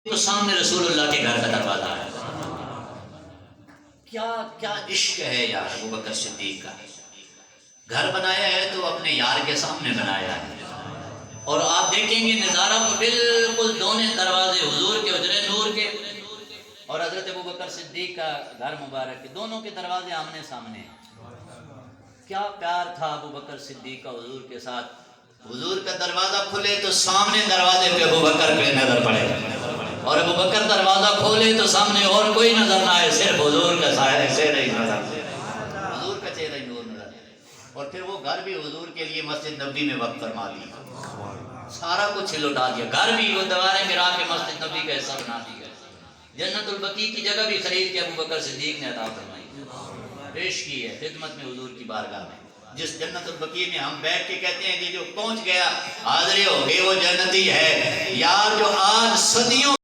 تو سامنے رسول اللہ کے گھر کا دروازہ ہے۔ کیا کیا عشق ہے یار ابو بکر صدیق کا۔ گھر بنایا ہے تو اپنے یار کے سامنے بنایا ہے، اور آپ دیکھیں گے نظارہ کو بالکل دونوں دروازے حضور کے حجرے نور کے اور حضرت ابو بکر صدیق کا گھر مبارک کے، دونوں کے دروازے آمنے سامنے ہیں۔ کیا پیار تھا ابو بکر صدیق کا حضور کے ساتھ۔ حضور کا دروازہ کھلے تو سامنے دروازے پہ ابو بکر کے نظر پڑے، اور ابو بکر دروازہ کھولے تو سامنے اور کوئی نظر نہ آئے، صرف حضور کا چہرہ ہی نظر، حضور کا چہرہ ہی نور نظر۔ اور پھر وہ گھر بھی حضور کے لیے مسجد نبوی میں وقف فرما دیا، سارا کچھ لوٹا دیا، گھر بھی وہ دیواریں گرا کے مسجد نبوی کا حصہ بنا دیا، جنت البقیع کی جگہ بھی خرید کے ابو بکر صدیق نے عطا فرمائی، پیش کی ہے خدمت میں حضور کی بارگاہ میں۔ جس جنت البقیع میں ہم بیٹھ کے کہتے ہیں کہ جو پہنچ گیا حاضر ہو گئے وہ جنتی ہے، یار جو آج صدیوں